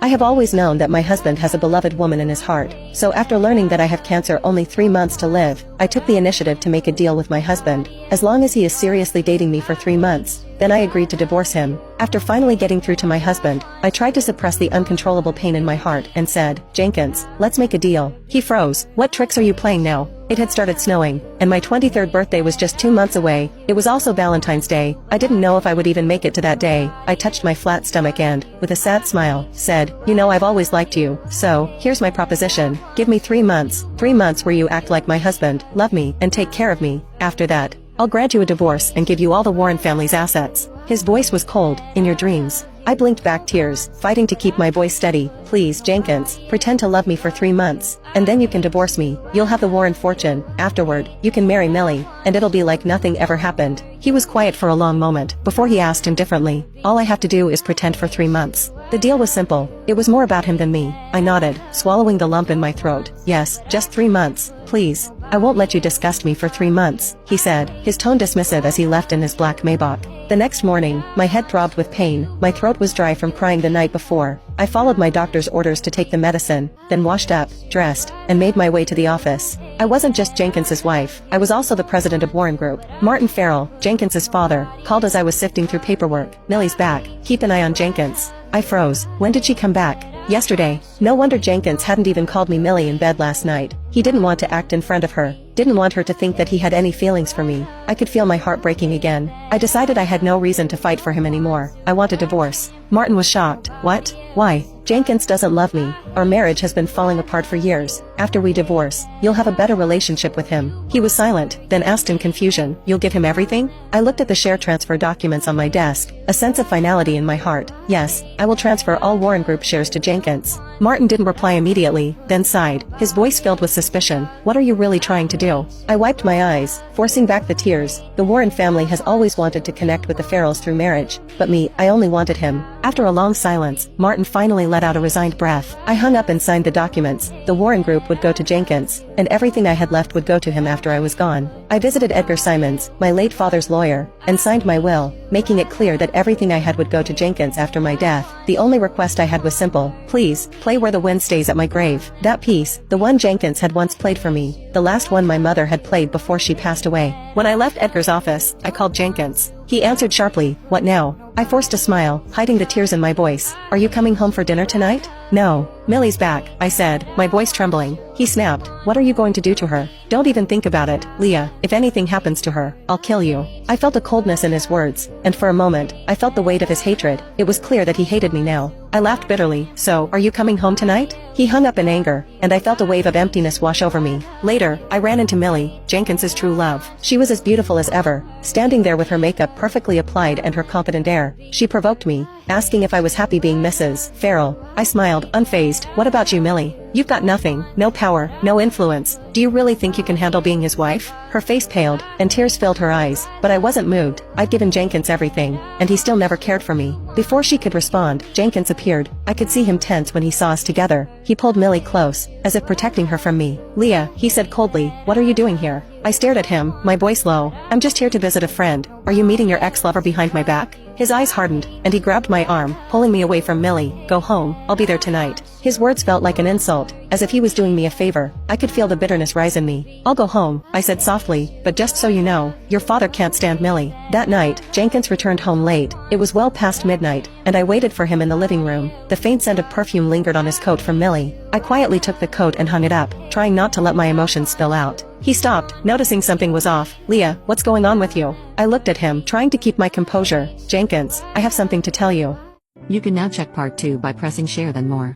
I have always known that my husband has a beloved woman in his heart, so after learning that I have cancer only 3 months to live, I took the initiative to make a deal with my husband. As long as he is seriously dating me for 3 months, then I agreed to divorce him. After finally getting through to my husband, I tried to suppress the uncontrollable pain in my heart and said, "Jenkins, let's make a deal." He froze. "What tricks are you playing now?" It had started snowing, and my 23rd birthday was just 2 months away. It was also Valentine's Day. I didn't know if I would even make it to that day. I touched my flat stomach and, with a sad smile, said, "You know I've always liked you, so, here's my proposition. Give me 3 months. 3 months where you act like my husband, love me, and take care of me. After that, I'll grant you a divorce and give you all the Warren family's assets." His voice was cold. "In your dreams." I blinked back tears, fighting to keep my voice steady. "Please, Jenkins, pretend to love me for 3 months, and then you can divorce me. You'll have the Warren fortune. Afterward, you can marry Millie, and it'll be like nothing ever happened." He was quiet for a long moment, before he asked indifferently, "All I have to do is pretend for 3 months." The deal was simple. It was more about him than me. I nodded, swallowing the lump in my throat. "Yes, just 3 months, please. I won't let you disgust me for 3 months," he said, his tone dismissive as he left in his black Maybach. The next morning, my head throbbed with pain, my throat was dry from crying the night before. I followed my doctor's orders to take the medicine, then washed up, dressed, and made my way to the office. I wasn't just Jenkins's wife, I was also the president of Warren Group. Martin Farrell, Jenkins's father, called as I was sifting through paperwork. "Millie's back. Keep an eye on Jenkins." I froze. When did she come back? Yesterday. No wonder Jenkins hadn't even called me Millie in bed last night. He didn't want to act in front of her. Didn't want her to think that he had any feelings for me. I could feel my heart breaking again. I decided I had no reason to fight for him anymore. I want a divorce. Martin was shocked. "What? Why?" "Jenkins doesn't love me. Our marriage has been falling apart for years. After we divorce, you'll have a better relationship with him." He was silent, then asked in confusion, "You'll give him everything?" I looked at the share transfer documents on my desk, a sense of finality in my heart. "Yes, I will transfer all Warren Group shares to Jenkins." Martin didn't reply immediately, then sighed, his voice filled with suspicion. "What are you really trying to do?" I wiped my eyes, forcing back the tears. The Warren family has always wanted to connect with the Farrells through marriage, but me, I only wanted him. After a long silence, Martin finally let out a resigned breath. I hung up and signed the documents. The Warren Group would go to Jenkins, and everything I had left would go to him after I was gone. I visited Edgar Simons, my late father's lawyer, and signed my will, making it clear that everything I had would go to Jenkins after my death. The only request I had was simple. "Please, play Where the Wind Stays at my grave." That piece, the one Jenkins had once played for me, the last one my mother had played before she passed away. When I left Edgar's office, I called Jenkins. He answered sharply, "What now?" I forced a smile, hiding the tears in my voice. "Are you coming home for dinner tonight?" "No. Millie's back," I said, my voice trembling. He snapped, "What are you going to do to her?" "Don't even think about it, Leah. If anything happens to her, I'll kill you." I felt a coldness in his words, and for a moment, I felt the weight of his hatred. It was clear that he hated me now. I laughed bitterly. "So, are you coming home tonight?" He hung up in anger, and I felt a wave of emptiness wash over me. Later, I ran into Millie, Jenkins's true love. She was as beautiful as ever, standing there with her makeup perfectly applied and her confident air. She provoked me, asking if I was happy being Mrs. Farrell. I smiled, unfazed. "What about you, Millie? You've got nothing, no power, no influence. Do you really think you can handle being his wife?" Her face paled, and tears filled her eyes, but I wasn't moved. I'd given Jenkins everything, and he still never cared for me. Before she could respond, Jenkins appeared. I could see him tense when he saw us together. He pulled Millie close, as if protecting her from me. "Leah," he said coldly, "what are you doing here?" I stared at him, my voice low. "I'm just here to visit a friend. Are you meeting your ex-lover behind my back?" His eyes hardened, and he grabbed my arm, pulling me away from Millie. "Go home, I'll be there tonight." His words felt like an insult, as if he was doing me a favor. I could feel the bitterness rise in me. "I'll go home," I said softly, "but just so you know, your father can't stand Millie." That night, Jenkins returned home late. It was well past midnight, and I waited for him in the living room. The faint scent of perfume lingered on his coat from Millie. I quietly took the coat and hung it up, trying not to let my emotions spill out. He stopped, noticing something was off. "Leah, what's going on with you?" I looked at him, trying to keep my composure. "Jenkins, I have something to tell you." You can now check part 2 by pressing share then more.